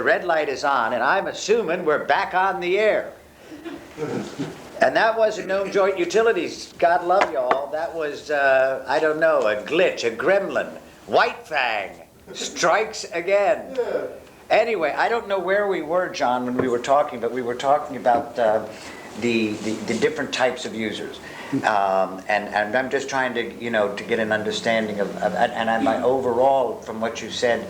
red light is on, and I'm assuming we're back on the air. And that wasn't Nome Joint Utilities. God love y'all. That was, I don't know, a glitch, a gremlin. White Fang strikes again. Yeah. Anyway, I don't know where we were, John, when we were talking, but we were talking about the different types of users. And I'm just trying to, to get an understanding of and my overall, from what you said,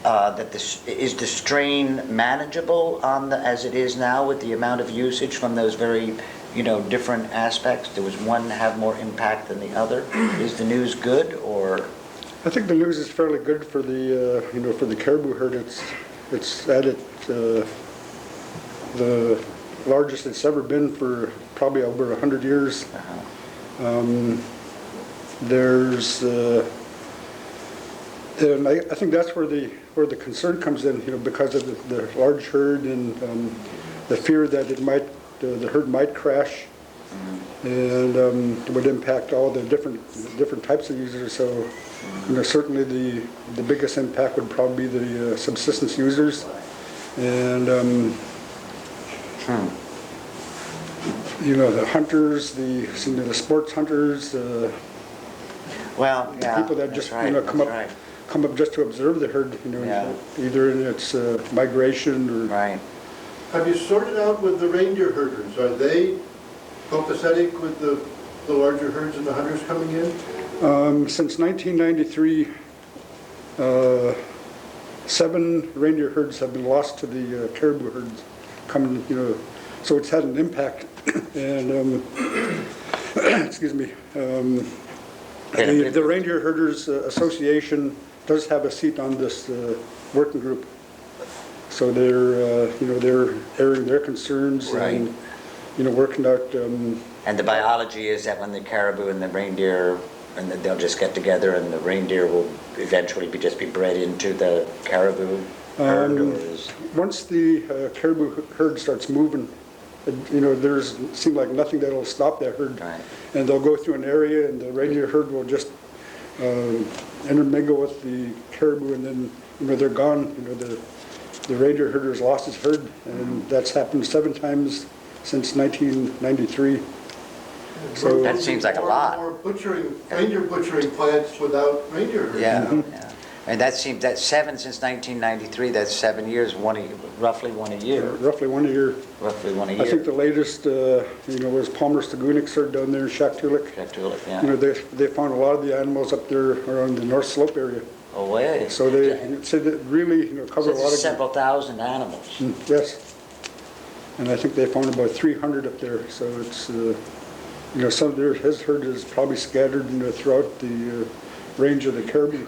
that is the strain manageable as it is now with the amount of usage from those very, different aspects? Does one have more impact than the other? Is the news good, or? I think the news is fairly good for the, for the caribou herd. It's at the largest it's ever been for probably over 100 years. There's, and I think that's where the concern comes in, because of the large herd and the fear that the herd might crash, and it would impact all the different types of users. So, certainly the biggest impact would probably be the subsistence users, and the hunters, the sports hunters, well, yeah, people that just right, come up just to observe the herd, either in its migration or. Right. Have you sorted out with the reindeer herders? Are they copacetic with the larger herds and the hunters coming in? Since 1993, 7 reindeer herds have been lost to the caribou herds coming, so it's had an impact. And excuse me, the Reindeer Herders Association does have a seat on this working group. So they're they're airing their concerns, right, and working out. And the biology is that when the caribou and the reindeer, and they'll just get together, and the reindeer will eventually just be bred into the caribou herd. Once the caribou herd starts moving, there's seems like nothing that'll stop that herd. Right. And they'll go through an area, and the reindeer herd will just intermingle with the caribou, and then they're gone. The reindeer herder's lost his herd, and that's happened 7 times since 1993. So that seems like a lot. More reindeer butchering plants without reindeer herders. Yeah, yeah. And that's 7 since 1993. That's 7 years, roughly one a year. Roughly one a year. Roughly one a year. I think the latest, was Palmer Stagunik herd down there in Shaktoolik. Shaktoolik, yeah. They found a lot of the animals up there around the North Slope area. Oh, way. So they said that really, cover a lot of several thousand animals. Yes. And I think they found about 300 up there. So it's, some of his herd is probably scattered throughout the range of the caribou.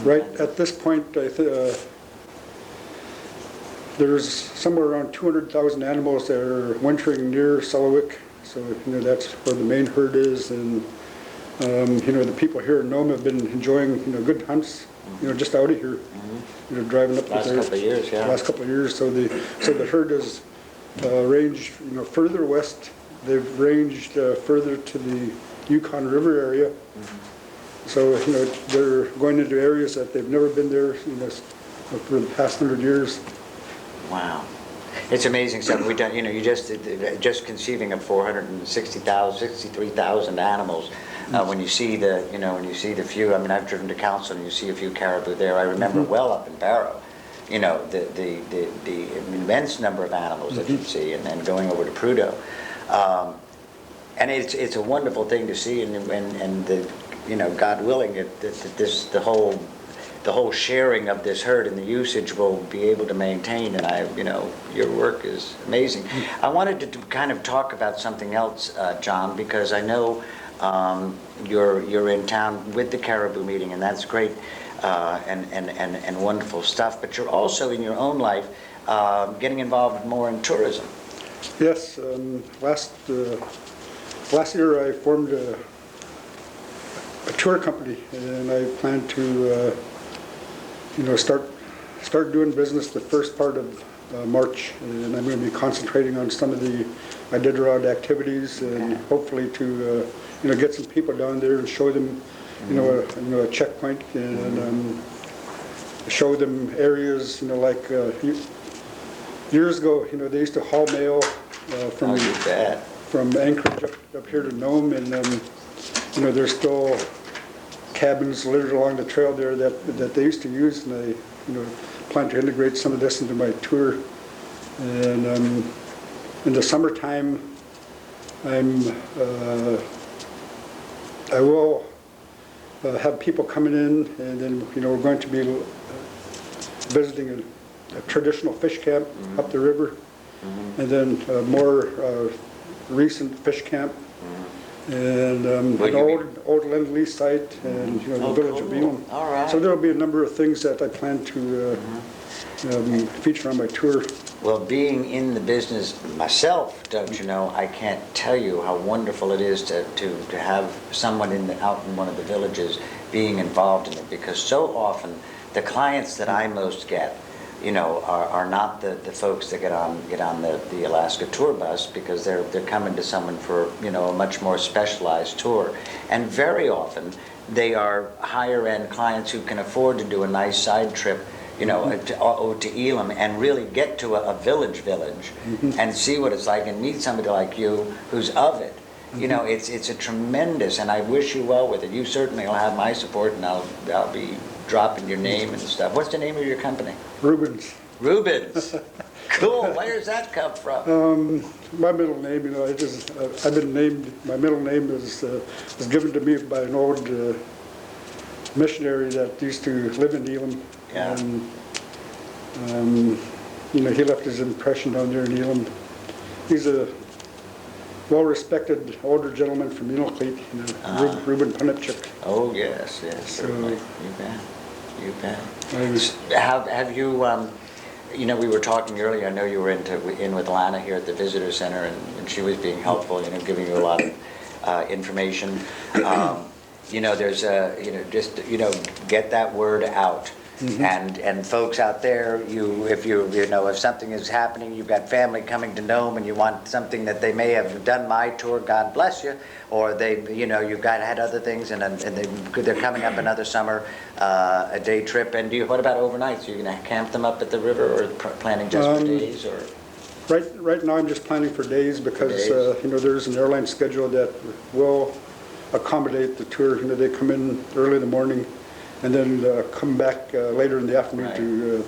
Right at this point, there's somewhere around 200,000 animals that are wintering near Selawik. So that's where the main herd is, and the people here in Nome have been enjoying good hunts, just out of here, driving up last couple of years, yeah. Last couple of years. So the herd has ranged further west. They've ranged further to the Yukon River area. So, they're going into areas that they've never been there, for the past 100 years. Wow. It's amazing stuff. We've done, you just conceiving of 63,000 animals. When you see the few, I've driven to Council and you see a few caribou there. I remember well up in Barrow, the immense number of animals that you see, and then going over to Prudhoe. And it's a wonderful thing to see, and the, God willing, the whole sharing of this herd and the usage will be able to maintain. And your work is amazing. I wanted to kind of talk about something else, John, because I know you're in town with the caribou meeting, and that's great and wonderful stuff. But you're also in your own life getting involved more in tourism. Yes, last year I formed a tour company, and I plan to start doing business the first part of March, and I'm going to be concentrating on some of the Iditarod activities, and hopefully to get some people down there and show them a checkpoint, and show them areas, like years ago, they used to haul mail from Oh, you bet. from Anchorage up here to Nome, and there's still cabins littered along the trail there that they used to use, and I plan to integrate some of this into my tour. And in the summertime, I will have people coming in, and then we're going to be visiting a traditional fish camp up the river, and then a more recent fish camp, and an old Lend-Lease site, and the village of Elam. All right. So there'll be a number of things that I plan to feature on my tour. Well, being in the business myself, don't you know, I can't tell you how wonderful it is to have someone out in one of the villages being involved in it, because so often the clients that I most get, are not the folks that get on the Alaska tour bus, because they're coming to someone for a much more specialized tour, and very often they are higher end clients who can afford to do a nice side trip to Elam and really get to a village and see what it's like and meet somebody like you who's of it. It's a tremendous, and I wish you well with it. You certainly will have my support, and I'll be dropping your name and stuff. What's the name of your company? Rubens. Rubens. Cool. Where's that come from? My middle name, I've been named. My middle name was given to me by an old missionary that used to live in Elam. Yeah. And he left his impression down there in Elam. He's a well-respected older gentleman from Unalakleet, Reuben Punitchuk. Oh yes, certainly. You bet. Have you? We were talking earlier. I know you were in with Lana here at the visitor center, and she was being helpful. Giving you a lot of information. There's get that word out. And folks out there, if something is happening, you've got family coming to Nome, and you want something that they may have done my tour, God bless you, or you've had other things, and they're coming up another summer, a day trip. And what about overnights? Are you going to camp them up at the river, or planning just for days, or? Right now, I'm just planning for days, because there's an airline schedule that will accommodate the tour. They come in early in the morning, and then come back later in the afternoon to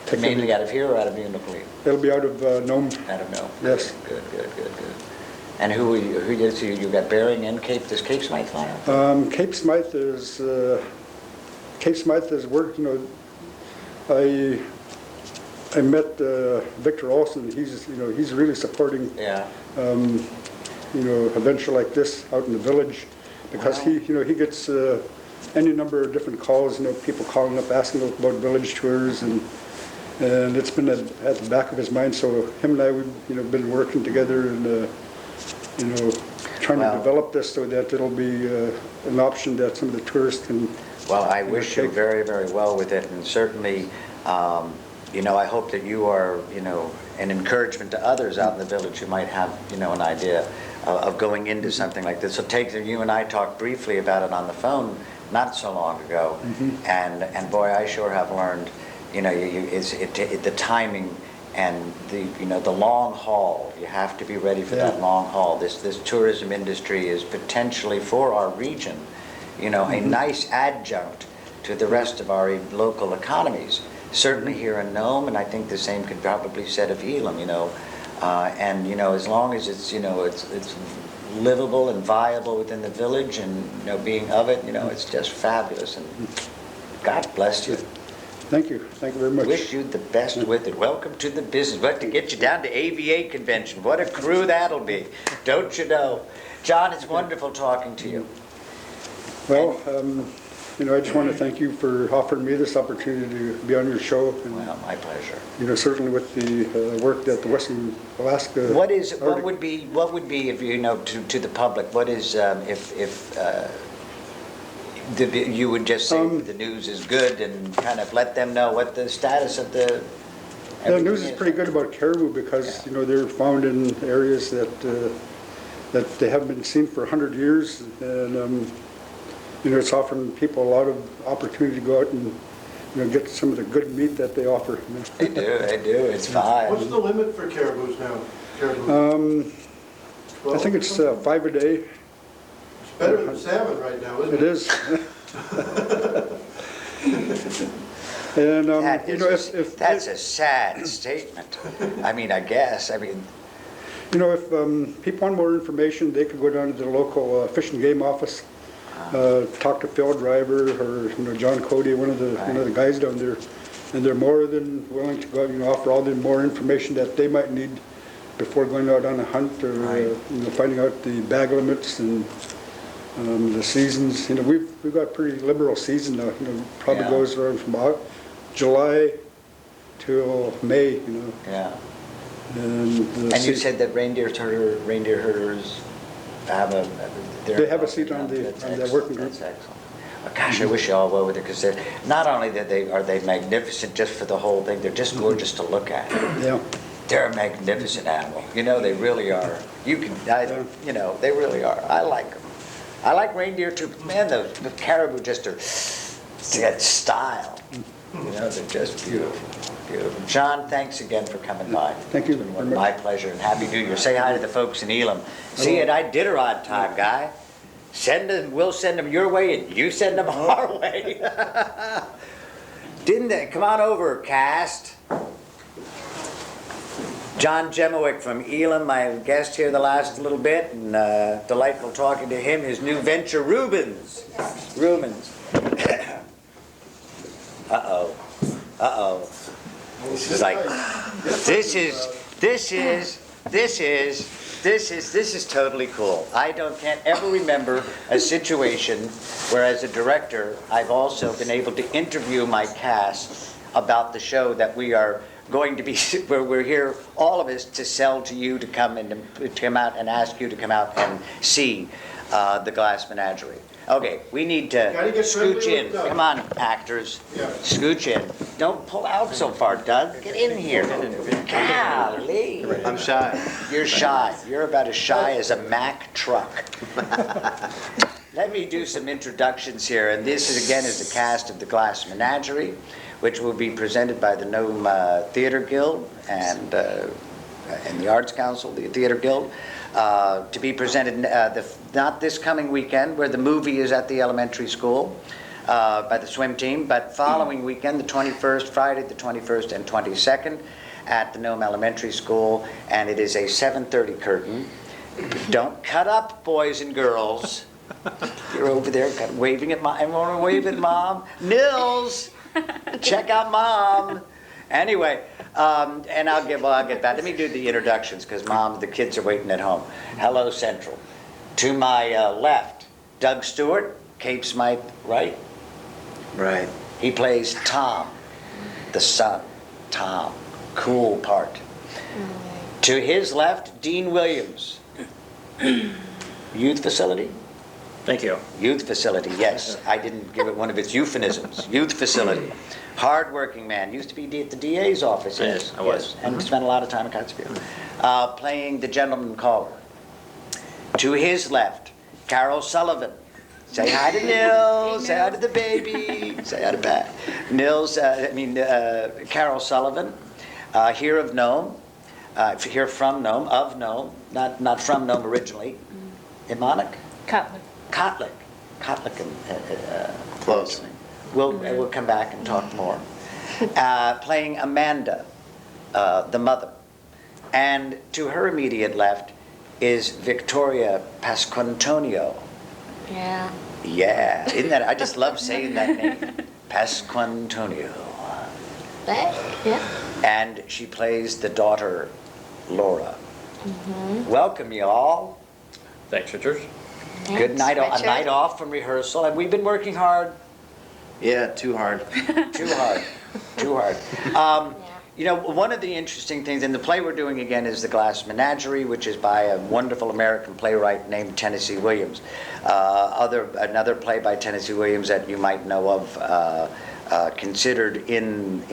take them. Mainly out of here or out of Unalakleet? It'll be out of Nome. Out of Nome. Yes. Good. And who did you got Bering and Cape? Does Cape Smythe fly out? Cape Smythe is work. I met Victor Olson. He's really supporting. Yeah. A venture like this out in the village, because he gets any number of different calls, people calling up asking about village tours, and it's been at the back of his mind. So him and I, we've been working together, and trying to develop this so that it'll be an option that some of the tourists can. Well, I wish you very, very well with it, and certainly, I hope that you are, an encouragement to others out in the village who might have, an idea of going into something like this. So you and I talked briefly about it on the phone not so long ago, and boy, I sure have learned, the timing and the long haul. You have to be ready for that long haul. This tourism industry is potentially for our region, a nice adjunct to the rest of our local economies. Certainly here in Nome, and I think the same could probably be said of Elam. And as long as it's it's livable and viable within the village, and being of it, it's just fabulous. And God bless you. Thank you very much. Wish you the best with it. Welcome to the business. We'll have to get you down to AVA convention. What a crew that'll be, don't you know? John, it's wonderful talking to you. Well, I just want to thank you for offering me this opportunity to be on your show. And, well, my pleasure. Certainly with the work that the Western Alaska. What would be if to the public? What is you would just say the news is good and kind of let them know what the status of the. The news is pretty good about caribou, because they're found in areas that they haven't been seen for 100 years, and it's offering people a lot of opportunity to go out and get some of the good meat that they offer. They do, it's fine. What's the limit for caribous now? Caribou? I think it's 5 a day. It's better than salmon right now, isn't it? It is. And, That you is know, a- if That's a sad statement. I mean, I guess, you know, if people want more information, they could go down to the local Fish and Game office, talk to Phil Driver or, you know, John Cody, one of the guys down there, and they're more than willing to go, you know, offer all the more information that they might need before going out on a hunt or, you know, finding out the bag limits and the seasons. You know, we've got a pretty liberal season now, you know, probably Yeah. goes around from about July till May, you know. yeah. And And you said that reindeer herders have a... They have a seat on the working group. That's excellent. Well, gosh, I wish you all well with it, because not only that are they magnificent just for the whole thing, they're just gorgeous to look at. Yeah. They're a magnificent animal. You know, they really are. You know, they really are. I like them. I like reindeer too. Man, the caribou just are that style. You know, they're just beautiful. Beautiful. John, thanks again for coming by. Thank you It's been very much. my pleasure, and Happy New Year. Say hi to the folks in Elam. See it, I did a odd time, guy. We'll send them your way, and you send them our way. Didn't they? Come on over, cast. John Jemowick from Elam, my guest here the last little bit, and delightful talking to him. His new venture, Rubens. Uh-oh. Uh-oh. This is like, this is totally cool. Can't ever remember a situation where as a director, I've also been able to interview my cast about the show that we are going to be, where we're here, all of us, to sell to you to come out and ask you to come out and see the Glass Menagerie. Okay, we need to Gotta get scooch friendly in. with Doug. Come on, actors. Yeah. Scooch in. Don't pull out so far, Doug. Get in here. Golly. I'm shy. You're shy. You're about as shy as a Mack truck. Let me do some introductions here, and this is the cast of the Glass Menagerie, which will be presented by the Nome Theater Guild and the Arts Council, the Theater Guild, to be presented not this coming weekend, where the movie is at the elementary school by the swim team, but following weekend, the 21st, Friday the 21st and 22nd, at the Nome Elementary School, and it is a 7:30 curtain. Don't cut up, boys and girls. You're over there waving at Mom. I want to wave at Mom. Nils, check out Mom. Anyway, and I'll get back. Let me do the introductions, because Mom, the kids are waiting at home. Hello, Central. To my left, Doug Stewart, Cape Smythe, right? Right. He plays Tom, the son. Tom, cool part. To his left, Dean Williams, youth facility. Thank you. Youth facility, yes. I didn't give it one of its euphemisms. Youth facility. Hard-working man. Used to be at the DA's office. Yes, I was. And spent a lot of time in Cotsfield. Playing the gentleman caller. To his left, Carol Sullivan. Say hi to Nils. Say hi to the baby. Say hi to Pat. Carol Sullivan. Here of Nome. Here from Nome, of Nome. Not from Nome originally. Imonic? Kotlik and Close. We'll come back and talk more. Playing Amanda, the mother. And to her immediate left is Victoria Pasquantonio. Yeah. Yeah, isn't that, I just love saying that name. Pasquantonio. Yeah. And she plays the daughter, Laura. Welcome, y'all. Thanks, Richard. Good night, a Richard. night off from rehearsal. Have we been working hard? Yeah, too hard. Too hard. Too hard. You know, one of the interesting things, and the play we're doing again is The Glass Menagerie, which is by a wonderful American playwright named Tennessee Williams. Another play by Tennessee Williams that you might know of, considered in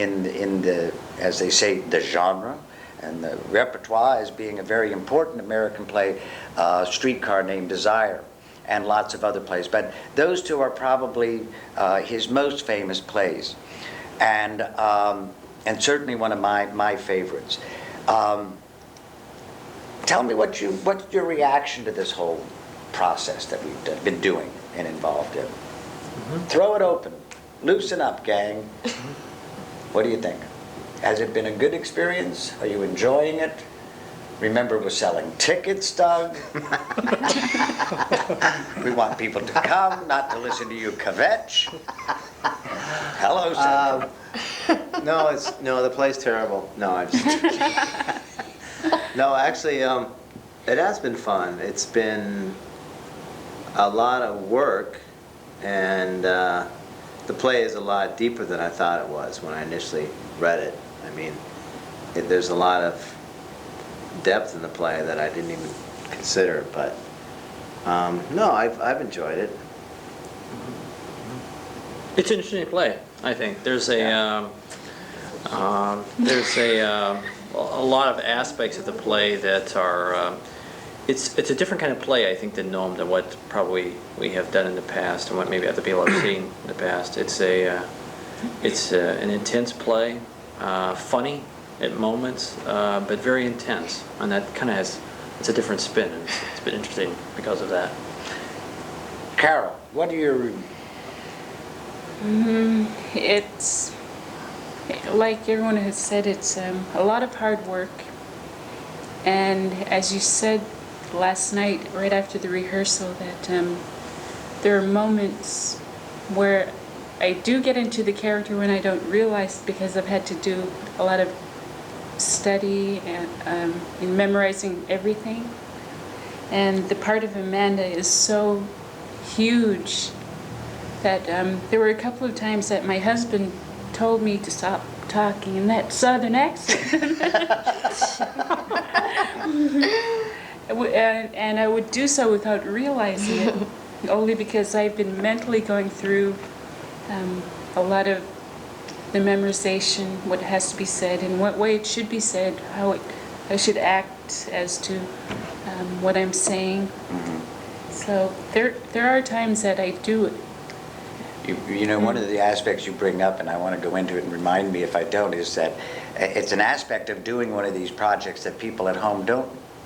the, as they say, the genre and the repertoire as being a very important American play, Streetcar Named Desire, and lots of other plays. But those two are probably his most famous plays. and certainly one of my favorites. Tell me what's your reaction to this whole process that we've been doing and involved in. Throw it open, loosen up, gang. What do you think? Has it been a good experience? Are you enjoying it? Remember, we're selling tickets, Doug. We want people to come, not to listen to you kvetch. Hello, Central. No, the play's terrible. No, I just. No, actually, it has been fun. It's been a lot of work, and the play is a lot deeper than I thought it was when I initially read it. I mean, there's a lot of depth in the play that I didn't even consider, but no, I've enjoyed it. It's an interesting play, I think. There's a lot of aspects of the play that are, it's a different kind of play, I think, than Nome, than what probably we have done in the past and what maybe other people have seen in the past. It's an intense play, funny at moments, but very intense, and that kind of it's a different spin, and it's been interesting because of that. Carol, what are your... It's, like everyone has said, it's a lot of hard work. And as you said last night, right after the rehearsal, that there are moments where I do get into the character when I don't realize, because I've had to do a lot of study and in memorizing everything. And the part of Amanda is so huge that there were a couple of times that my husband told me to stop talking in that southern accent. And I would do so without realizing it, only because I've been mentally going through a lot of the memorization, what has to be said, in what way it should be said, how I should act as to what I'm saying. So there are times that I do it. You know, one of the aspects you bring up, and I want to go into it and remind me if I don't, is that it's an aspect of doing one of these projects that people at home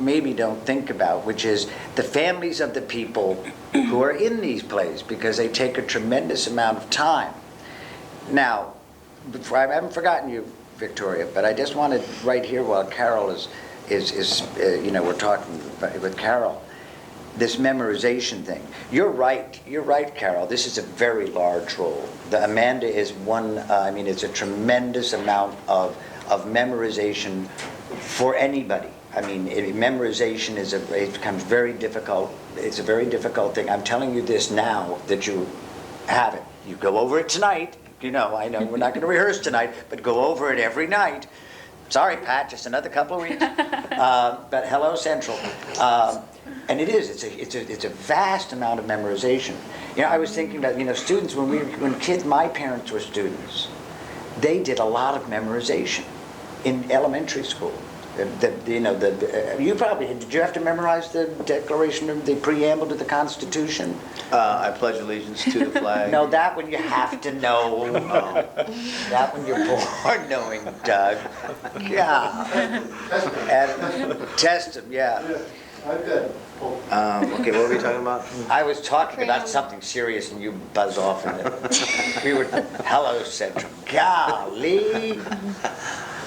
maybe don't think about, which is the families of the people who are in these plays, because they take a tremendous amount of time. Now, I haven't forgotten you, Victoria, but I just wanted right here while Carol is we're talking with Carol, this memorization thing. You're right, Carol. This is a very large role. The Amanda is one, it's a tremendous amount of memorization for anybody. Memorization it becomes very difficult. It's a very difficult thing. I'm telling you this now that you have it. You go over it tonight. I know we're not going to rehearse tonight, but go over it every night. Sorry, Pat, just another couple of weeks. But hello, Central. And it's a vast amount of memorization. I was thinking about, students, when kids, my parents were students, they did a lot of memorization in elementary school. You probably, did you have to memorize the Declaration of the Preamble to the Constitution? I pledge allegiance to the flag. No, that one you have to know. That one you're born knowing, Doug. Yeah. And test them, yeah. I've got it. Okay, what were we talking about? I was talking about something serious and you buzz off in it. We were, hello, Central. Golly.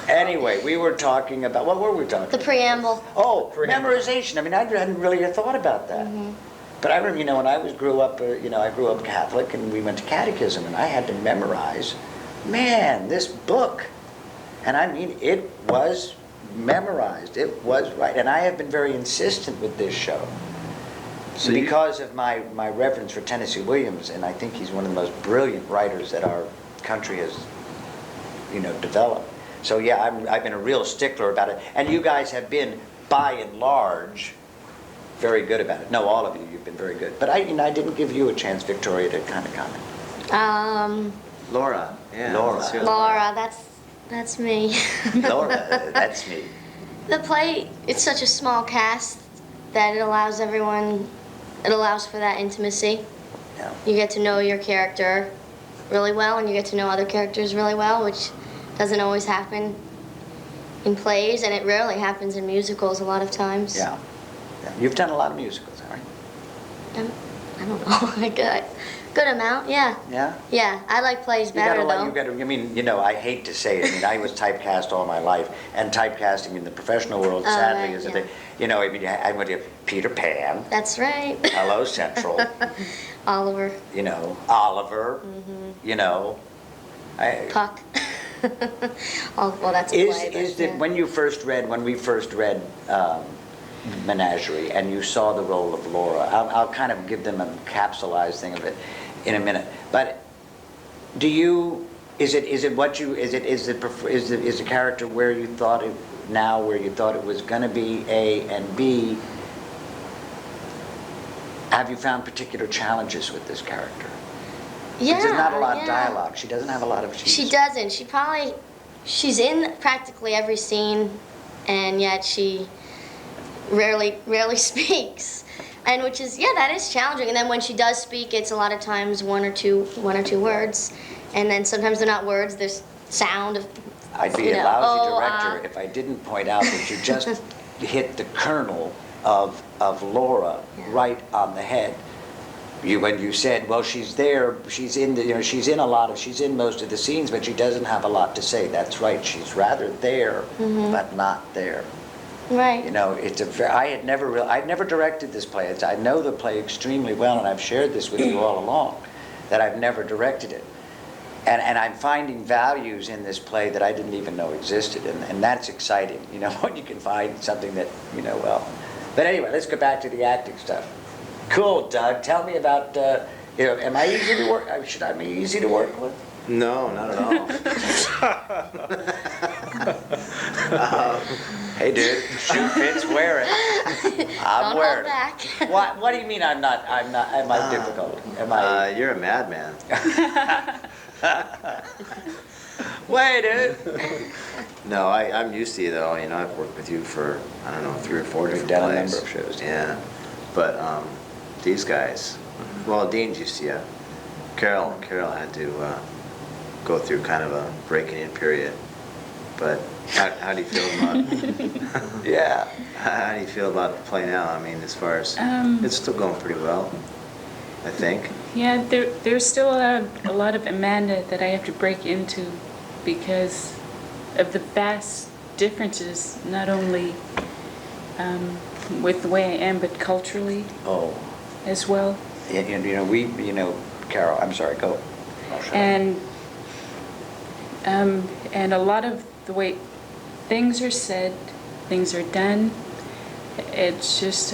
Anyway, we were talking about, what were we talking about? The preamble. Oh, memorization. I hadn't really thought about that. But I remember, when I grew up, I grew up Catholic and we went to catechism and I had to memorize, this book. And it was memorized. It was right. And I have been very insistent with this show. So because of my reverence for Tennessee Williams, and I think he's one of the most brilliant writers that our country has, developed. So yeah, I've been a real stickler about it. And you guys have been, by and large, very good about it. No, all of you've been very good. But I didn't give you a chance, Victoria, to kind of comment. Laura. Yeah. Laura. Laura, that's me. Laura, that's me. The play, it's such a small cast that it allows for that intimacy. Yeah. You get to know your character really well, and you get to know other characters really well, which doesn't always happen in plays, and it rarely happens in musicals a lot of times. Yeah. Yeah. You've done a lot of musicals, haven't you? I don't know. I got good amount, yeah. Yeah? Yeah, I like plays better though. I mean, I hate to say it, I mean, I was typecast all my life, and typecasting in the professional world, sadly, right, is a yeah. thing. I mean, I went to Peter Pan, That's right. Hello Central, Oliver, Oliver, Puck. Oh, well, that's a play. but, is yeah. it, when we first read Menagerie, and you saw the role of Laura, I'll kind of give them a capsulized thing of it in a minute, but is the character where you thought it was going to be, A, and B, have you found particular challenges with this character? Yeah, There's not a lot of yeah. dialogue. She doesn't have a lot of... She doesn't. She's in practically every scene, and yet she rarely speaks. And which is, yeah, that is challenging. And then when she does speak, it's a lot of times one or two words. And then sometimes they're not words, there's sound of, I'd be a lousy director if I didn't point out that you just hit the kernel of Laura right on the head. When you said, well, she's there, she's in most of the scenes, but she doesn't have a lot to say. That's right, she's rather there, but not there. right. I'd never directed this play. I know the play extremely well, and I've shared this with you all along, that I've never directed it. And I'm finding values in this play that I didn't even know existed, and that's exciting, when you can find something that, well. But anyway, let's go back to the acting stuff. Cool, Doug. Tell me about, am I easy to work? Should I be easy to work with? No, not at all. Hey, dude, shoe fits, wear it. I'm Don't wearing hold it. What do you mean am I difficult? Am I? You're a madman. Wait, dude. No, I'm used to you though. I've worked with you for, I don't know, 3 or 4 different done a plays. number of shows. Yeah, but these guys, well, Dean's used to you. Carol had to go through kind of a breaking in period. But how do you feel about? Yeah. How do you feel about the play now? I mean, as far as it's still going pretty well, I think. Yeah, there's still a lot of Amanda that I have to break into because of the vast differences, not only with the way I am, but culturally Oh. as well. Carol, I'm sorry, go. And a lot of the way things are said, things are done, it's just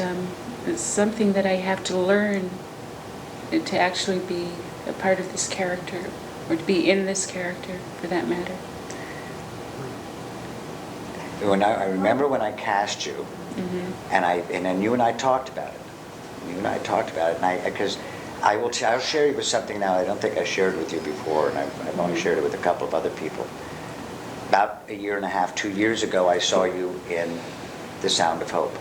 it's something that I have to learn to actually be a part of this character, or to be in this character, for that matter. I remember when I cast you, and then you and I talked about it. Because I'll share you with something now I don't think I shared with you before, and I've only shared it with a couple of other people. About 1.5 years, 2 years ago, I saw you in The Sound of Hope.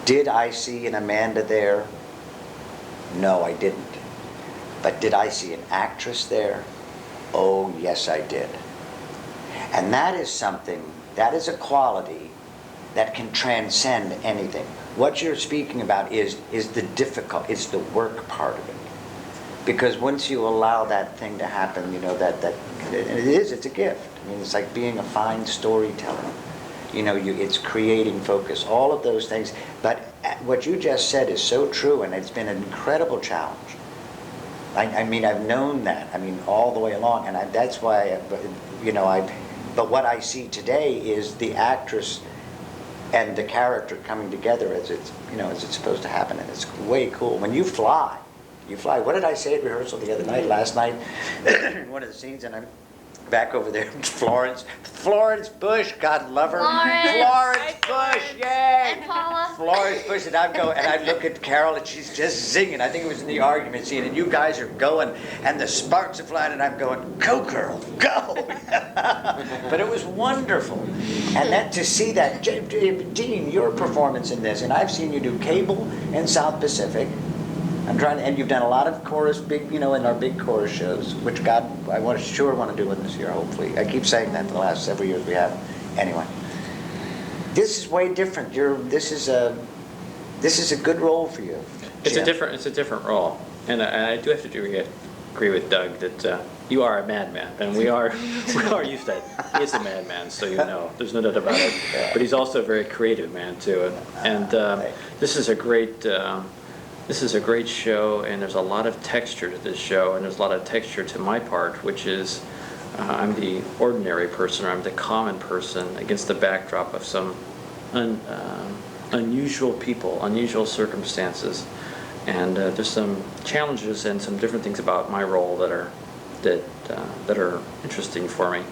Did I see an Amanda there? No, I didn't. But did I see an actress there? Oh, yes, I did. And that is something, that is a quality that can transcend anything. What you're speaking about is the difficult, it's the work part of it. Because once you allow that thing to happen, it's a gift. I mean, it's like being a fine storyteller. It's creating focus, all of those things. But what you just said is so true, and it's been an incredible challenge. I mean, I've known that, all the way along, and that's why, but what I see today is the actress and the character coming together as it's supposed to happen, and it's way cool. When you fly. What did I say at rehearsal the other night, last night? One of the scenes, and I'm back over there, Florence Bush, God love her. Florence Bush, yay! And Paula. Florence Bush, and I look at Carol, and she's just zinging. I think it was in the argument scene, and you guys are going, and the sparks are flying, and I'm going, go girl, go! But it was wonderful. And that to see that, Dean, your performance in this, and I've seen you do Cable and South Pacific. I'm trying, and you've done a lot of chorus, big, in our big chorus shows, which God, sure want to do one this year, hopefully. I keep saying that the last several years we have. Anyway, this is way different. This is a good role for you. It's Jim. it's a different role, and I do have to agree with Doug that you are a madman, and we are used to that. He is a madman, so there's no doubt about it. Yeah. But he's also a very creative man too, and this is a great. This is a great show, and there's a lot of texture to this show, and there's a lot of texture to my part, which is I'm the ordinary person, or I'm the common person against the backdrop of some unusual people, unusual circumstances, and there's some challenges and some different things about my role that are interesting for me.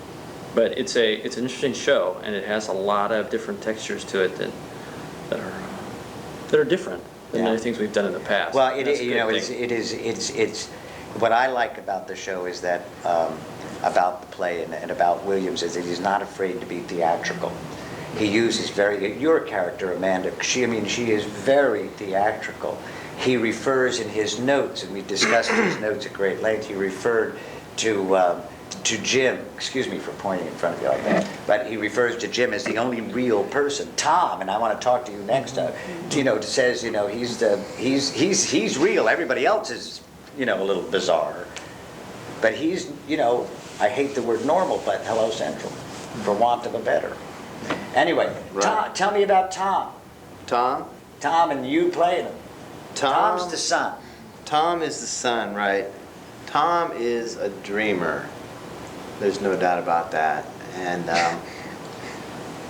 But it's an interesting show, and it has a lot of different textures to it that are different than many things we've done in the past. Well, That's a good thing. it's what I like about the show is that about the play and about Williams is that he's not afraid to be theatrical. He uses your character, Amanda, she is very theatrical. He refers in his notes, and we discussed his notes at great length, he referred to Jim, excuse me for pointing in front of you like that, but he refers to Jim as the only real person. Tom, and I want to talk to you next, says, he's real. Everybody else is, a little bizarre. But he's, I hate the word normal, but hello Central, for want of a better. Anyway, Right. Tell me about Tom. Tom? Tom and you playing him. Tom's the son. Tom is the son, right? Tom is a dreamer. There's no doubt about that. And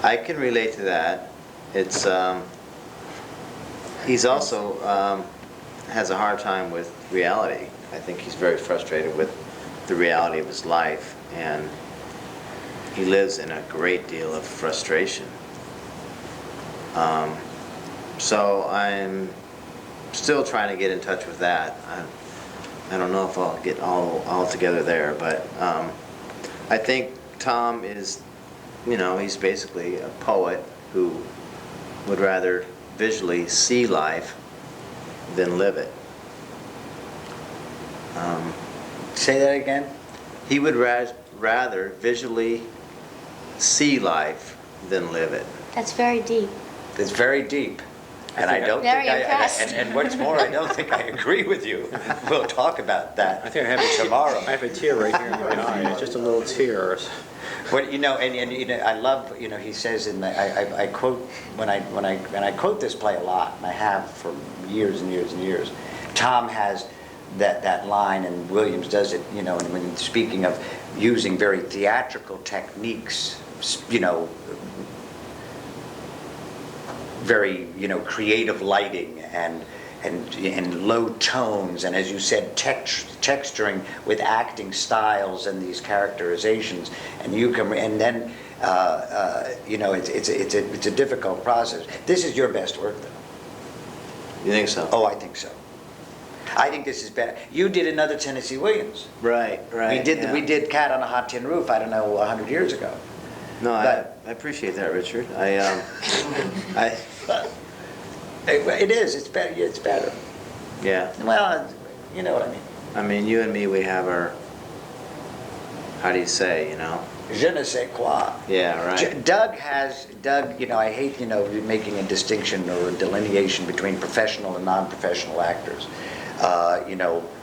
I can relate to that. It's he's also has a hard time with reality. I think he's very frustrated with the reality of his life, and he lives in a great deal of frustration. So I'm still trying to get in touch with that. I don't know if I'll get all together there, but I think Tom is, he's basically a poet who would rather visually see life than live it. Say that again. He would rather visually see life than live it. That's very deep. It's very deep. And I don't Very think impressed. and what's more, I don't think I agree with you. We'll talk about that I think I have it tomorrow. I have a tear right here in my eye. It's just a little tear. But I love, he says I quote when I quote this play a lot, and I have for years and years and years. Tom has that line, and Williams does it, and when speaking of using very theatrical techniques, very creative lighting and low tones, and as you said, texturing with acting styles and these characterizations, and then it's a difficult process. This is your best work, though. You think so? Oh, I think so. I think this is better. You did another Tennessee Williams. Right. Yeah. We did Cat on a Hot Tin Roof, I don't know, 100 years ago. No, But- I appreciate that, Richard. It is. It's better. It's better. Yeah. Well, you know what I mean. I mean, you and me, we have our, how do you say, Je ne sais quoi. Yeah, right. Doug, I hate, making a distinction or a delineation between professional and non-professional actors.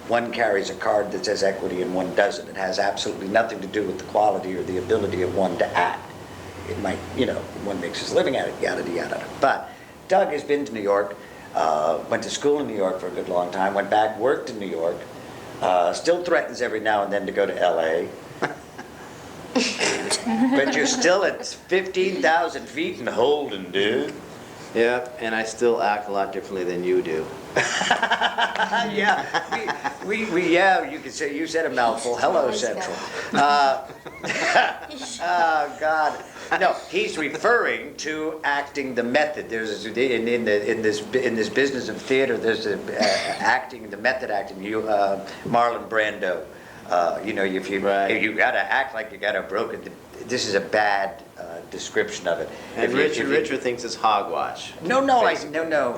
One carries a card that says equity and one doesn't. It has absolutely nothing to do with the quality or the ability of one to act. It might, one makes his living at it, yada, yada, yada. But Doug has been to New York, went to school in New York for a good long time, went back, worked in New York, still threatens every now and then to go to L.A., but you're still at 15,000 feet and holding, dude. Yeah, and I still act a lot differently than you do. Yeah, you could say, you said a mouthful. Hello, Central. Oh, God. No, he's referring to acting the method. There's in this business of theater, there's acting, the method acting. Marlon Brando. If you Right. you got to act like you got a broken this is a bad description of it. And If you- if you- Richard thinks it's hogwash. No, no.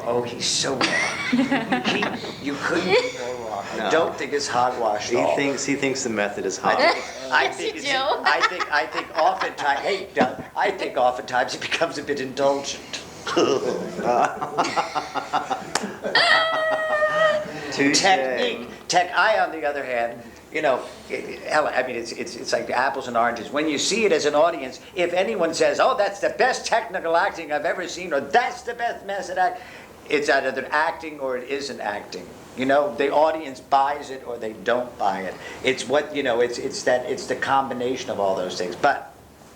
Oh, he's so wrong. You couldn't be more wrong. I No. don't think it's hogwash at all. He thinks the method is I hogwash. think, I Yes, think you it's- do. I think oftentimes, hey, Doug, I think oftentimes it becomes a bit indulgent. Touche. I, on the other hand, you know, I mean, it's like the apples and oranges. When you see it as an audience, if anyone says, oh, that's the best technical acting I've ever seen, or that's the best method act, it's either acting or it isn't acting. You know, the audience buys it or they don't buy it. It's what, you know, it's the combination of all those things. But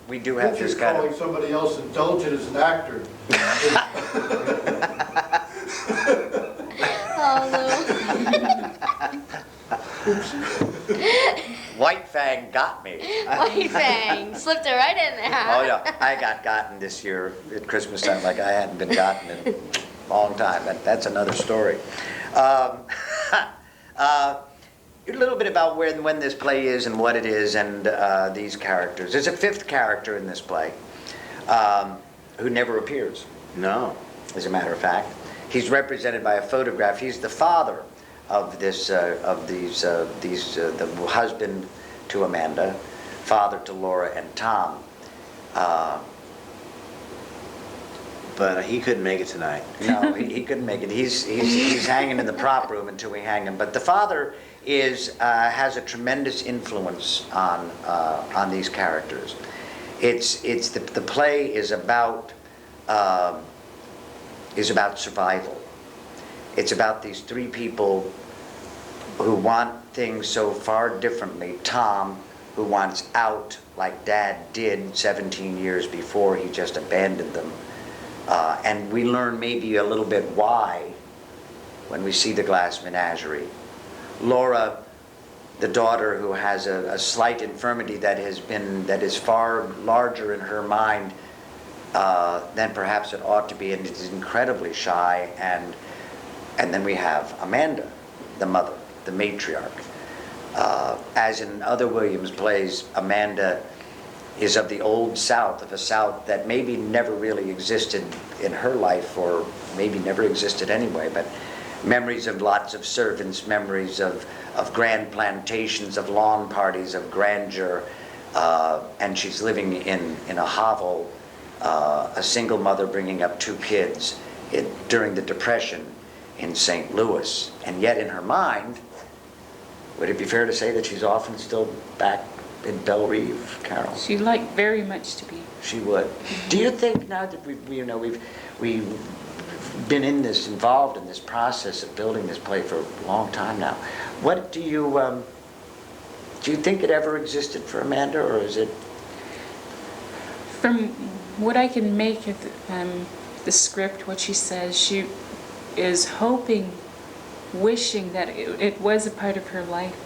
we do have this Richard's kind calling of... somebody else indulgent as an actor. White Fang got me. White Fang slipped it right in there. Oh, no, I got gotten this year at Christmas time like I hadn't been gotten in a long time. That's another story. A little bit about when this play is and what it is and these characters. There's a fifth character in this play who never appears, No. as a matter of fact. He's represented by a photograph. He's the father of the husband to Amanda, father to Laura and Tom. But he couldn't make it tonight. No, he couldn't make it. He's hanging in the prop room until we hang him. But the father has a tremendous influence on these characters. The play is about survival. It's about these three people who want things so far differently. Tom, who wants out like Dad did 17 years before he just abandoned them. And we learn maybe a little bit why when we see the glass menagerie. Laura, the daughter who has a slight infirmity that is far larger in her mind than perhaps it ought to be, and is incredibly shy. And then we have Amanda, the mother, the matriarch. As in other Williams plays, Amanda is of the old South, of a South that maybe never really existed in her life, or maybe never existed anyway, but memories of lots of servants, memories of grand plantations, of lawn parties, of grandeur, and she's living in a hovel, a single mother bringing up two kids during the Depression in St. Louis. And yet in her mind, would it be fair to say that she's often still back in Belle Reve, Carol? She'd like very much to be. She would. Do you think now that we've been involved in this process of building this play for a long time now, what do you think it ever existed for Amanda, or is it? From what I can make of the script, what she says, she is hoping, wishing that it was a part of her life,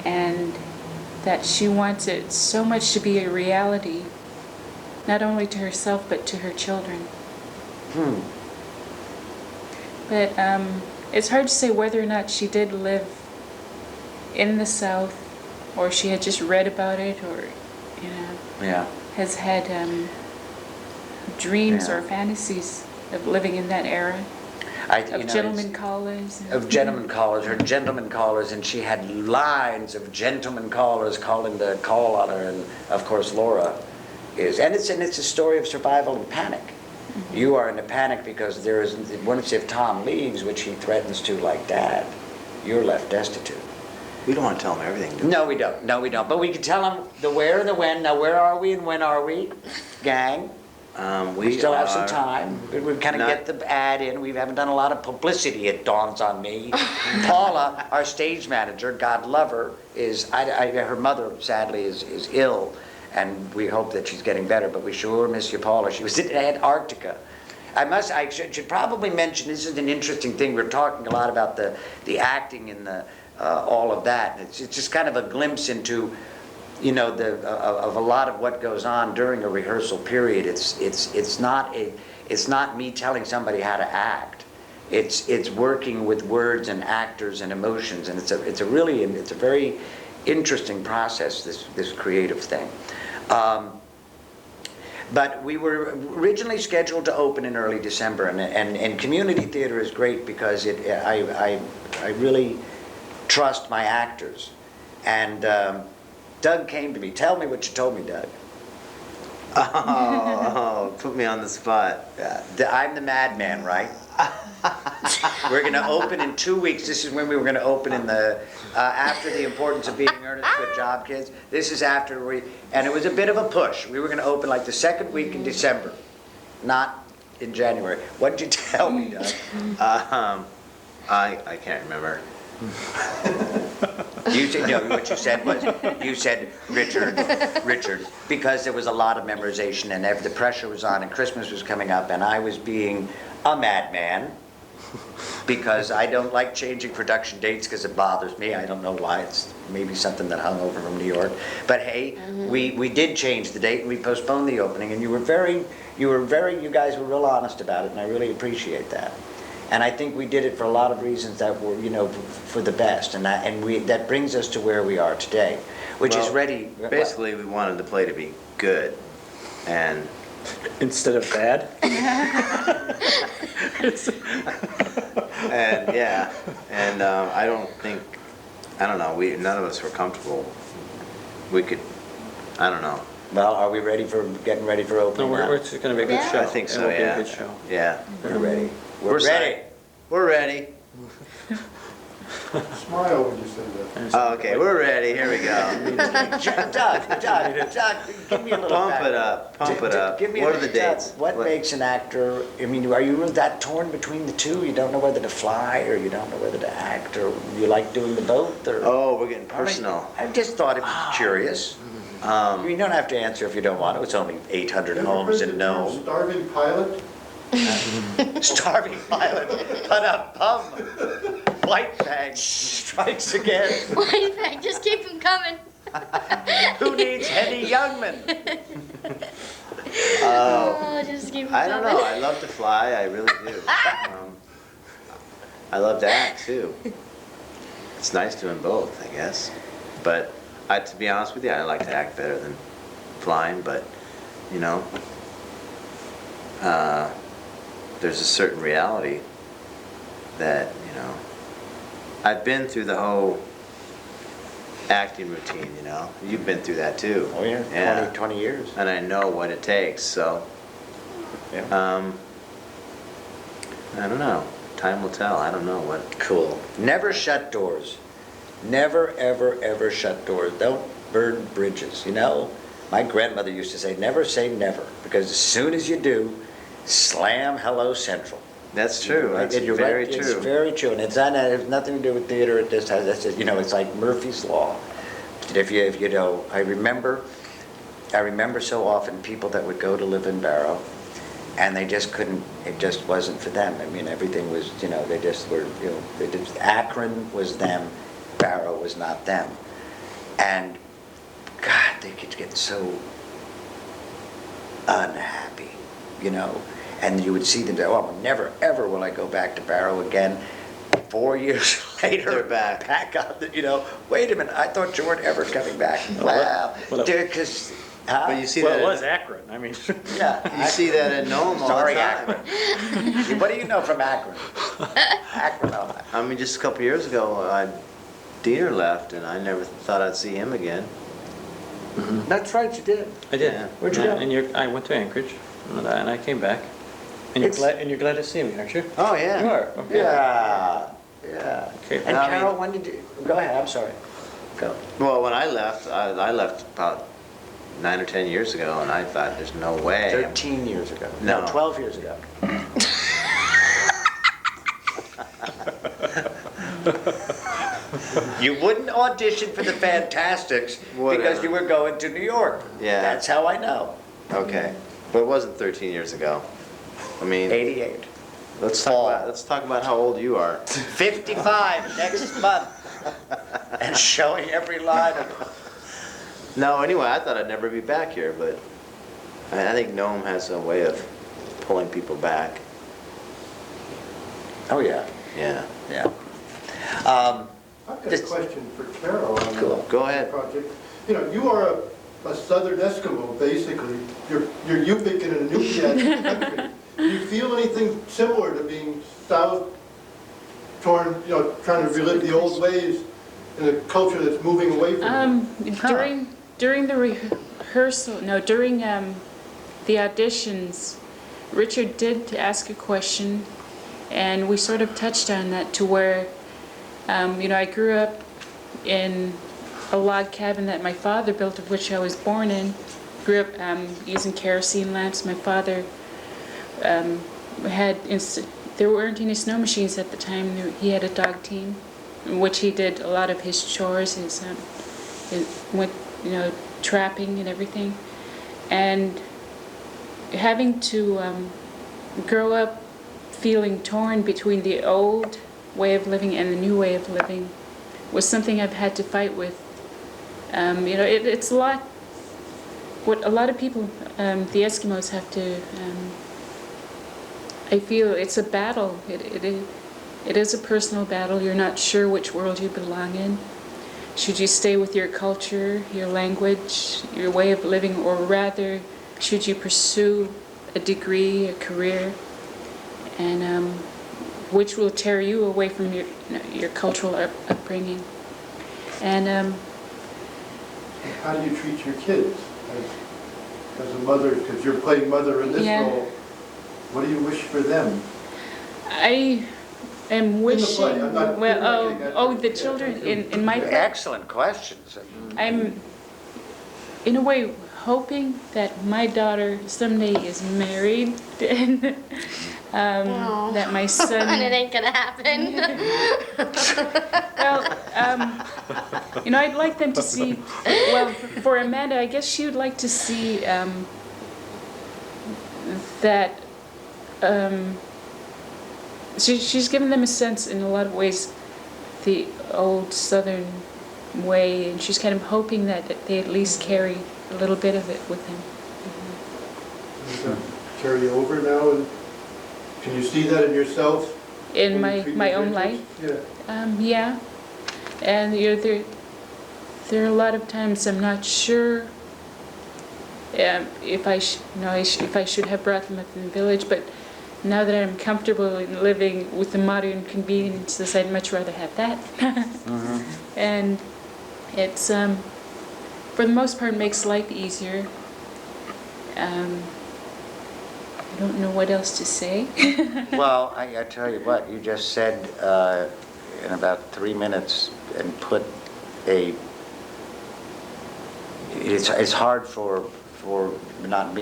and that she wants it so much to be a reality, not only to herself but to her children. But it's hard to say whether or not she did live in the South, or she had just read about it, or Yeah. has had dreams Yeah. or fantasies of living in that era. Of gentlemen callers. Of gentlemen callers, her gentlemen callers, and she had lines of gentlemen callers calling the call on her, and of course Laura is, and it's a story of survival and panic. Mm-hmm. You are in a panic because there is, once if Tom leaves, which he threatens to like Dad, you're left destitute. We don't want to tell him everything, do we? No, we don't. No, we don't. But we can tell him the where and the when. Now, where are we and when are we, gang? We still have some time. We kind of get the ad in. We haven't done a lot of publicity, it dawns on me. Paula, our stage manager, God love her, her mother, sadly, is ill, and we hope that she's getting better, but we sure miss you, Paula. She was in Antarctica. I should probably mention, this is an interesting thing. We're talking a lot about the acting and all of that. It's just kind of a glimpse into, of a lot of what goes on during a rehearsal period. It's not me telling somebody how to act. It's working with words and actors and emotions, and it's a very interesting process, this creative thing. But we were originally scheduled to open in early December, and community theater is great because I really trust my actors. And Doug came to me. Tell me what you told me, Doug. Oh, put me on the spot. I'm the madman, right? We're going to open in 2 weeks. This is when we were going to open in the after the importance of being earnest. Good job, kids. This is after and it was a bit of a push. We were going to open like the second week in December, not in January. What did you tell me, Doug? I can't remember. You said, no, what you said was, you said, Richard, because there was a lot of memorization and the pressure was on and Christmas was coming up and I was being a madman because I don't like changing production dates because it bothers me. I don't know why. It's maybe something that hung over from New York. But hey, we did change the date and we postponed the opening and you guys were real honest about it and I really appreciate that. And I think we did it for a lot of reasons that were, for the best, and that brings us to where we are today, which is ready. Basically, we wanted the play to be good, and Instead of bad? and yeah, and I don't know. None of us were comfortable. We could, I don't know. Well, are we getting ready for No, opening now? it's going to be a good Yeah. show. I think so. It'll be Yeah. a good show. Yeah. We're ready. We're We're ready. ready. We're ready. Smile when you say that. Oh, okay, we're ready. Here we go. Doug, give me a little Pump it up. Pump it up. Give me What are the Doug, dates? What makes an actor, are you that torn between the two? You don't know whether to fly or you don't know whether to act or you like doing the both or? Oh, we're getting personal. I just thought it was curious. You don't have to answer if you don't want to. It's only 800 You ever homes heard in the term Nome. starving pilot? Starving pilot, put up bum. White bag strikes again. White bag, just keep him coming. Who needs Henny Youngman? Oh, just keep him I don't coming. know. I love to fly. I really do. I love to act too. It's nice doing both, I guess. But to be honest with you, I like to act better than flying. But there's a certain reality that I've been through the whole acting routine. You've been through that too. Oh yeah, Yeah. 20 years. And I know what it takes. So. Yeah. I don't know. Time will tell. I don't know what. Cool. Never shut doors. Never, ever, ever shut doors. Don't burn bridges. My grandmother used to say, never say never, because as soon as you do, slam Hello Central. That's true. That's And you're very right, true. It's very true, and it has nothing to do with theater. It just has, it's like Murphy's Law. If you know, I remember so often people that would go to live in Barrow, and they just couldn't. It just wasn't for them. Everything was, they just were, Akron was them, Barrow was not them, and God, they could get so unhappy, and you would see them say, oh, never ever will I go back to Barrow again. 4 years later, They're back. out, wait a minute, I thought you weren't ever coming back. Wow, Well, because, But you see Well, that. it was Akron. yeah. You see that in Nome all Sorry, the time. Akron. What do you know from Akron? Akron, all that. I mean, just a couple years ago, Diener left, and I never thought I'd see him again. That's right, you did. I did. Yeah. Where'd you go? And I went to Anchorage, and I came back. And It's- you're glad to see me, aren't you? Oh yeah. You are. Okay. Yeah. Okay. And I Carol, mean- when did you, go ahead, I'm sorry. Go. Well, when I left about 9 or 10 years ago, and I thought, there's no way. 13 years ago. No. 12 years ago. You wouldn't audition for the Fantastics because Whatever. you were going to New York. Yeah. That's how I know. Okay, but it wasn't 13 years ago. I mean, 88. let's talk about how old you are. 55 next month. And showing every line of No, anyway, I thought I'd never be back here, but I think Nome has a way of pulling people back. Oh, yeah. Yeah. Yeah. I've got a Just- question for Carol on Cool. the Go ahead. project. You are a southern Eskimo, basically. You're Yupik in a Inupiat country. Do you feel anything similar to being south, torn, trying to relive the old ways in a culture that's moving away from it? During the rehearsal, no, during the auditions, Richard did ask a question, and we sort of touched on that to where, I grew up in a log cabin that my father built, of which I was born in. Grew up using kerosene lamps. My father there weren't any snow machines at the time. He had a dog team, in which he did a lot of his chores, his trapping and everything. And having to grow up feeling torn between the old way of living and the new way of living was something I've had to fight with. It's a lot, what a lot of people, the Eskimos have to, I feel it's a battle. It is a personal battle. You're not sure which world you belong in. Should you stay with your culture, your language, your way of living, or rather, should you pursue a degree, a career, and which will tear you away from your cultural upbringing. And how do you treat your kids as a mother? Because you're playing mother in this role. What do you wish for them? I am wishing. In the play. I'm not the children in my play. Excellent questions. I'm, in a way, hoping that my daughter someday is married and that my son. And it ain't gonna happen. Well, I'd like them to see. Well, for Amanda, I guess she would like to see that. She's given them a sense, in a lot of ways, the old Southern way, and she's kind of hoping that they at least carry a little bit of it with them. Does that carry over now? And can you see that in yourself? In my own life? Yeah. Yeah. And there are a lot of times I'm not sure if I should have brought them up in the village, but now that I'm comfortable in living with the modern conveniences, I'd much rather have that. And it's, for the most part, makes life easier. I don't know what else to say. Well, I tell you what, you just said in about 3 minutes and put it's hard for not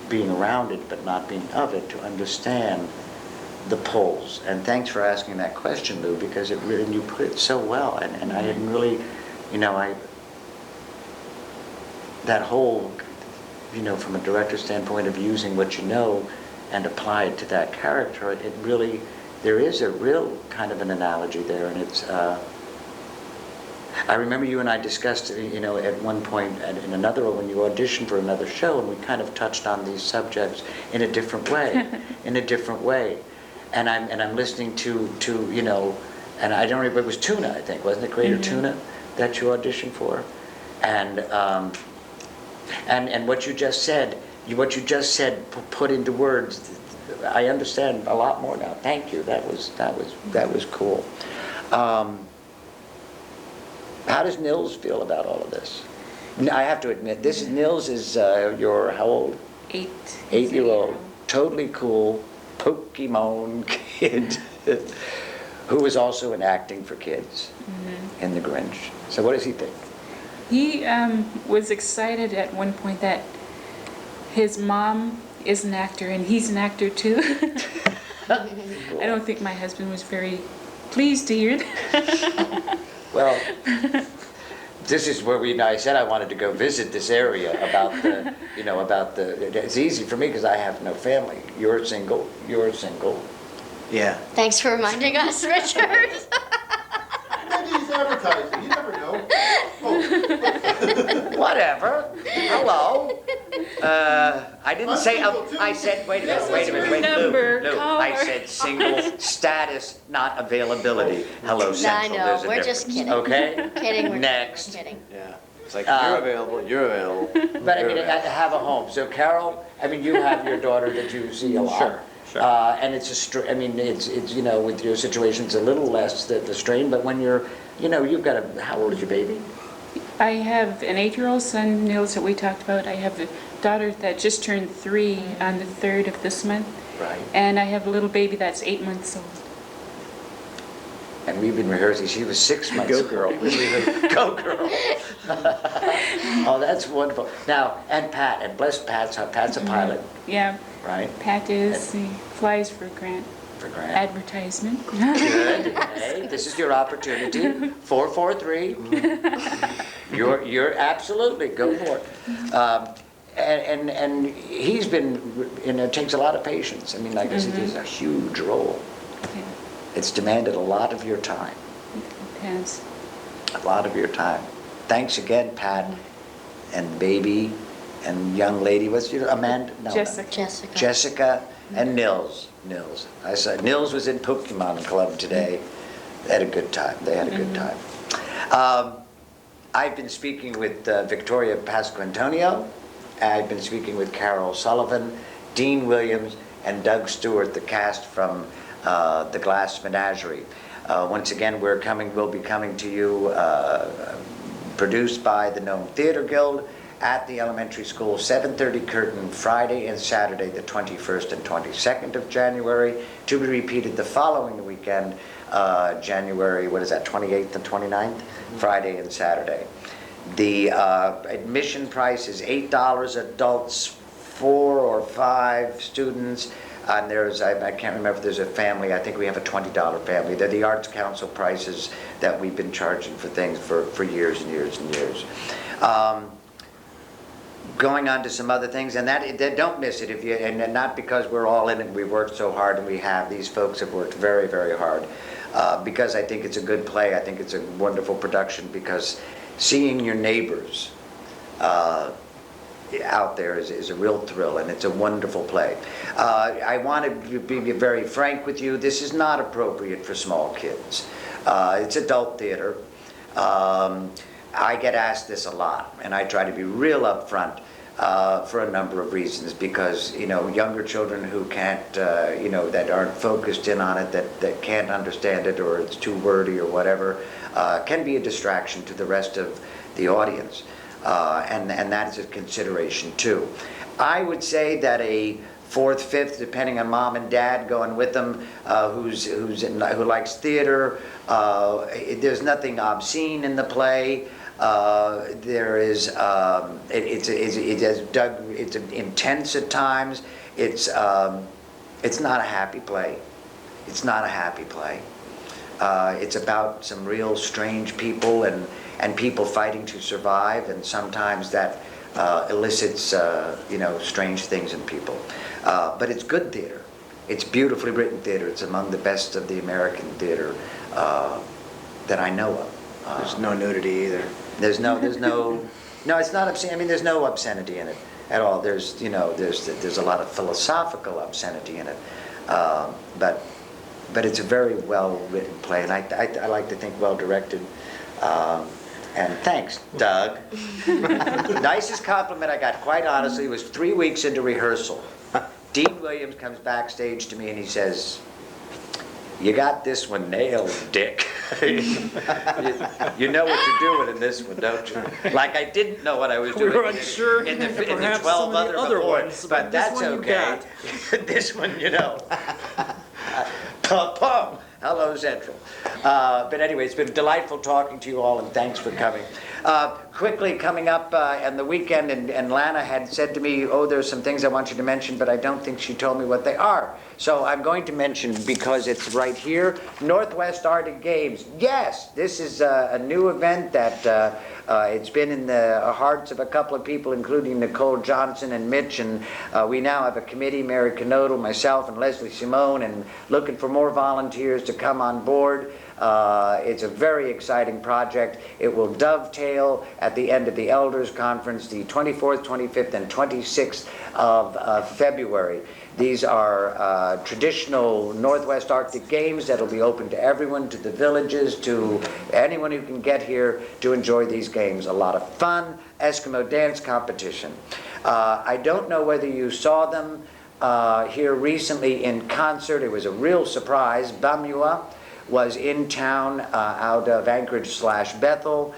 being around it, but not being of it, to understand the pulls. And thanks for asking that question, Lou, because it really, you put it so well, and I didn't really, that whole, from a director's standpoint of using what you know and apply it to that character, it really, there is a real kind of an analogy there, and it's, I remember you and I discussed, at one point in another, when you auditioned for another show, and we kind of touched on these subjects in a different way, And I'm listening to and I don't remember, it was Tuna, I think, wasn't it, Greater Tuna, that you auditioned for? And what you just said, put into words, I understand a lot more now. Thank you. That was cool. How does Nils feel about all of this? I have to admit, Nils is your, how old? 8. 8-year-old, totally cool Pokemon kid who was also in acting for kids in The Grinch. So what does he think? He was excited at one point that his mom is an actor and he's an actor too. Cool. I don't think my husband was very pleased to hear that. Well, this is where I said I wanted to go visit this area about it's easy for me because I have no family. You're single. Yeah. Thanks for reminding us, Richard. Maybe he's advertising, you never know. Whatever. Hello. I didn't say, I said, wait a minute, Lou. I said single status, not availability. Hello, Central. I know, There's a we're difference. just kidding. Okay? Kidding, we're Next. kidding. Yeah. It's like, you're available, you're available. But I you're mean, I available. have a home. So Carol, I mean, you have your daughter that you see a lot. Sure, sure. And I mean, it's, you know, with your situation, it's a little less the strain, but when you're, you know, you've got how old is your baby? I have an 8-year-old son, Nils, that we talked about. I have a daughter that just turned 3 on the 3rd of this month. Right. And I have a little baby that's 8 months old. And we've been rehearsing, she was 6 months. Go girl. Go girl. Oh, that's wonderful. Now, and Pat, and bless Pat's a pilot, Yeah, right? Pat is, he flies for Grant For Grant. advertisement. Good. Hey, this is your opportunity. 443. You're absolutely, go for it. And he's been, you know, it takes a lot of patience. I mean, like I said, it's a huge role. Yeah, It's demanded a lot of your time, it has. a lot of your time. Thanks again, Pat, and baby, and young lady, what's your, Amanda? No, Jessica. Jessica. Jessica and Nils. I saw, Nils was in Pokemon Club today. They had a good time. They had a good time. I've been speaking with Victoria Pasquantonio. I've been speaking with Carol Sullivan, Dean Williams, and Doug Stewart, the cast from the Glass Menagerie. Once again, we'll be coming to you, produced by the Nome Theater Guild at the elementary school, 7:30 curtain, Friday and Saturday, the 21st and 22nd of January, to be repeated the following weekend, January, 28th and 29th, Friday and Saturday. The admission price is $8, adults 4 or 5 students, and I can't remember if there's a family, I think we have a $20 family. They're the Arts Council prices that we've been charging for things for years and years and years. Going on to some other things, and that don't miss it, and not because we're all in it, we worked so hard, and these folks have worked very, very hard, because I think it's a good play, I think it's a wonderful production, because seeing your neighbors out there is a real thrill, and it's a wonderful play. I want to be very frank with you, this is not appropriate for small kids. It's adult theater. I get asked this a lot, and I try to be real upfront for a number of reasons, because, you know, younger children who can't, you know, that aren't focused in on it, that can't understand it, or it's too wordy or whatever, can be a distraction to the rest of the audience, and that is a consideration too. I would say that a 4th, 5th, depending on mom and dad going with them, who likes theater, there's nothing obscene in the play. There is, it's intense at times. It's not a happy play. It's not a happy play. It's about some real strange people and people fighting to survive, and sometimes that elicits, you know, strange things in people. But it's good theater. It's beautifully written theater. It's among the best of the American theater that I know of. There's no nudity either. There's no, no, it's not obscene. I mean, there's no obscenity in it at all. There's, you know, there's a lot of philosophical obscenity in it, but it's a very well written play, and I like to think well directed. And thanks, Doug. Nicest compliment I got, quite honestly, was 3 weeks into rehearsal. Dean Williams comes backstage to me and he says, "You got this one nailed, Dick." You know what you're doing in this one, don't you? Like I didn't know what I was doing. We were unsure in the perhaps 12 some of the other before, ones, but this that's one you okay. This one, you know. Pum, hello, Central. But anyway, it's been delightful talking to you all, and thanks for coming. Quickly coming up on the weekend, and Lana had said to me, "Oh, there's some things I want you to mention," but I don't think she told me what they are. So I'm going to mention, because it's right here, Northwest Arctic Games. Yes, this is a new event that it's been in the hearts of a couple of people, including Nicole Johnson and Mitch, and we now have a committee, Mary Knodel, myself, and Leslie Simone, and looking for more volunteers to come on board. It's a very exciting project. It will dovetail at the end of the Elders Conference, the 24th, 25th, and 26th of February. These are traditional Northwest Arctic Games that'll be open to everyone, to the villages, to anyone who can get here to enjoy these games. A lot of fun, Eskimo dance competition. I don't know whether you saw them here recently in concert. It was a real surprise. Bamua was in town out of Anchorage/Bethel.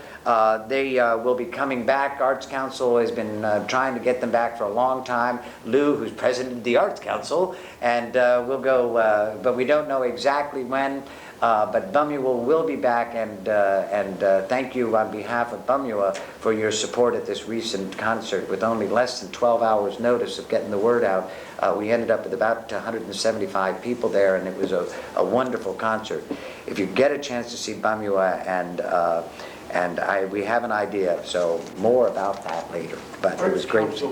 They will be coming back. Arts Council has been trying to get them back for a long time. Lou, who's president of the Arts Council, and we'll go, but we don't know exactly when. But Bamua will be back, and thank you on behalf of Bamua for your support at this recent concert. With only less than 12 hours notice of getting the word out, we ended up with about 175 people there, and it was a wonderful concert. If you get a chance to see Bamua, we have an idea, so more about that later. But it was great.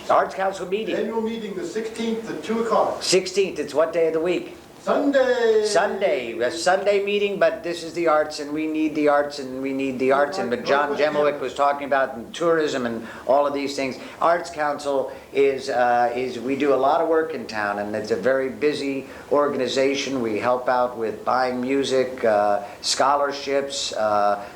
Arts Council meeting. Annual meeting, the 16th at 2 o'clock. 16th, it's what day of the week? Sunday. Sunday, a Sunday meeting, but this is the arts, and we need the arts, and we need the arts. And but John Jemowick was talking about tourism and all of these things. Arts Council is we do a lot of work in town, and it's a very busy organization. We help out with buying music, scholarships,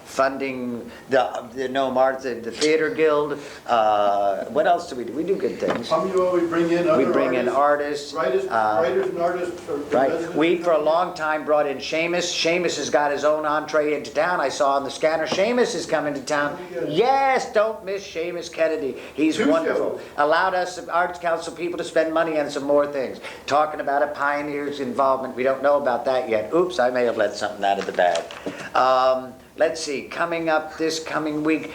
funding the Nome Arts, the Theater Guild. What else do we do? We do good things. We bring in other We bring in artists. writers and artists. Right. We, for a long time, brought in Seamus. Seamus has got his own entree into town. I saw on the scanner, Seamus is coming to town. Yes, don't miss Seamus Kennedy. He's 2 wonderful. shows. Allowed us, Arts Council people, to spend money on some more things. Talking about a pioneer's involvement. We don't know about that yet. Oops, I may have let something out of the bag. Let's see, coming up this coming week,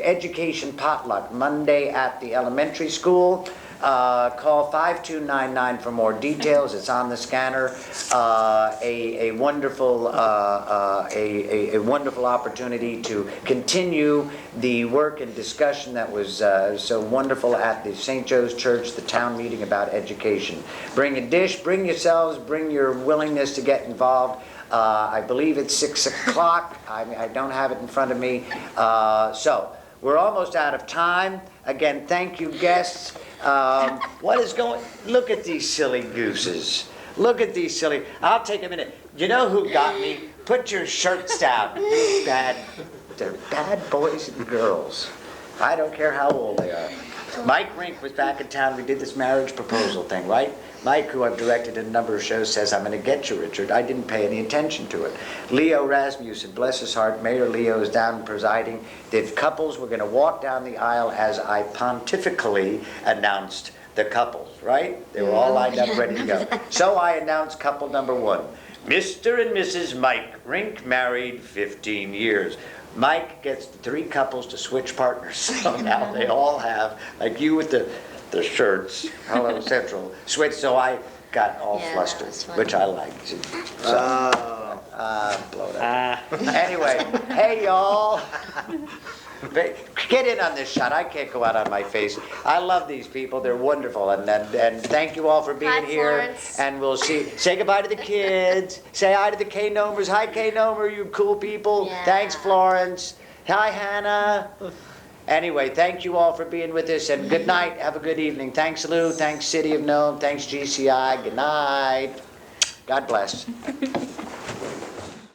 education potluck, Monday at the elementary school. Call 5299 for more details. It's on the scanner. A wonderful opportunity to continue the work and discussion that was so wonderful at the St. Joe's Church, the town meeting about education. Bring a dish, bring yourselves, bring your willingness to get involved. I believe it's 6 o'clock. I don't have it in front of me. So we're almost out of time. Again, thank you, guests. Look at these silly gooses. Look at these silly, I'll take a minute. You know who got me? Put your shirts down. They're bad boys and girls. I don't care how old they are. Mike Rink was back in town. We did this marriage proposal thing, right? Mike, who I've directed in a number of shows, says, I'm going to get you, Richard. I didn't pay any attention to it. Leo Rasmussen, bless his heart, Mayor Leo is down presiding. The couples were going to walk down the aisle as I pontifically announced the couples, right? They were all lined up, ready to go. So I announced couple number one. Mr. and Mrs. Mike Rink, married 15 years. Mike gets the 3 couples to switch partners. So now they all have, like you with the shirts, Hello Central, switch. So I got all flustered, which I liked. So, blow it up. Anyway, hey y'all. Get in on this shot. I can't go out on my face. I love these people. They're wonderful. And thank you all for being Hi, here. Florence. And we'll say goodbye to the kids. Say hi to the K-Nomers. Hi, K-Nomer, you cool people. Yeah. Thanks, Florence. Hi, Hannah. Anyway, thank you all for being with us. And good night. Have a good evening. Thanks, Lou. Thanks, City of Nome. Thanks, GCI. Good night. God bless.